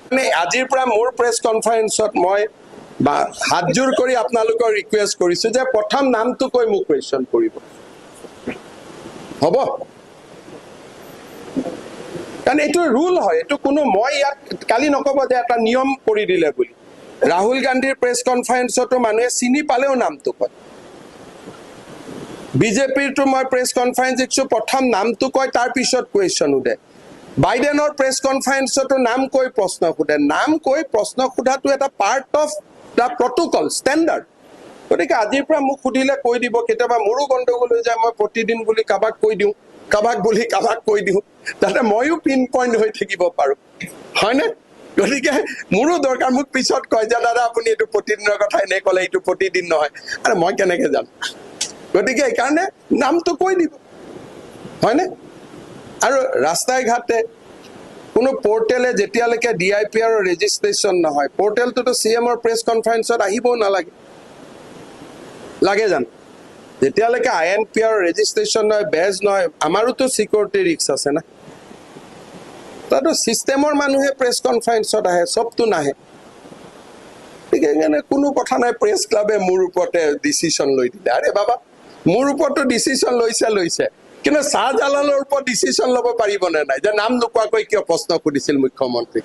মানে আজিৰ পৰা মোৰ প্ৰেছ কনফাৰেন্সত মই হাতজোৰ কৰি আপোনালোকক ৰিকুৱেষ্ট কৰিছো যে প্ৰথম নামটো কৈ মোক কুৱেশ্যন কৰিব হ'ব কাৰণ এইটো ৰুল হয় এইটো কোনো মই ইয়াত কালি নকব যে এটা নিয়ম কৰি দিলে বুলি ৰাহুল গান্ধীৰ প্ৰেছ কনফাৰেন্সতো মানুহে চিনি পালেও নামটো কয় বিজেপিৰ তো মই প্ৰেছ কনফাৰেন্স দেখছো প্ৰথম নামটো কয় তাৰ পিছত কুৱেশ্যন উঠে বাইডেনৰ প্ৰেছ কনফাৰেন্সতো নাম কৈ প্ৰশ্ন সোধে নাম কৈ প্ৰশ্ন সোধাটো এটা part of the protocol standard গতিকে আজিৰ পৰা মোক সুধিলে কৈ দিব কেতিয়াবা মোৰো গণ্ডগোল হৈ যায় মই প্ৰতিদিন বুলি কাবাক কৈ দিওঁ কাবাক বুলি কাবাক কৈ দিওঁ যাতে ময়ো পিন পইণ্ট হৈ থাকিব পাৰো হয়নে গতিকে মোৰো দৰকাৰ মোক পিছত কয় যে দাদা আপুনি এইটো প্ৰতিদিনৰ কথা এনে ক'লে এইটো প্ৰতিদিন নহয় আৰু মই কেনেকৈ জানো গতিকে এইকাৰণে নামটো কৈ দিব হয়নে আৰু ৰাস্তাই ঘাটে কোনো পোৰ্টেলে যেতিয়ালৈকে DIPR ৰেজিষ্ট্ৰেশ্যন নহয় পোৰ্টেলটোতো CMৰ প্ৰেছ কনফাৰেন্সত আহিবও নালাগে লাগে জানো যেতিয়ালৈকে INPR ৰেজিষ্ট্ৰেশ্যন নহয় বেজ নহয় আমাৰোতো চিকিউৰিটি ৰিস্ক আছে না তাতো চিষ্টেমৰ মানুহে প্ৰেছ কনফাৰেন্সত আহে সবটো নাহে সেইকাৰণে কোনো কথা নাই প্ৰেছ ক্লাবে মোৰ ওপৰতে ডিচিশ্যন লৈ দিলে আৰে বাবা মোৰ ওপৰতো ডিচিশ্যন লৈছে কিন্তু শাহজালালৰ ওপৰত ডিচিশ্যন ল'ব পাৰিবনে নাই যে নাম নোকোৱাকৈ কিয় প্ৰশ্ন সুধিছিল মুখ্যমন্ত্ৰী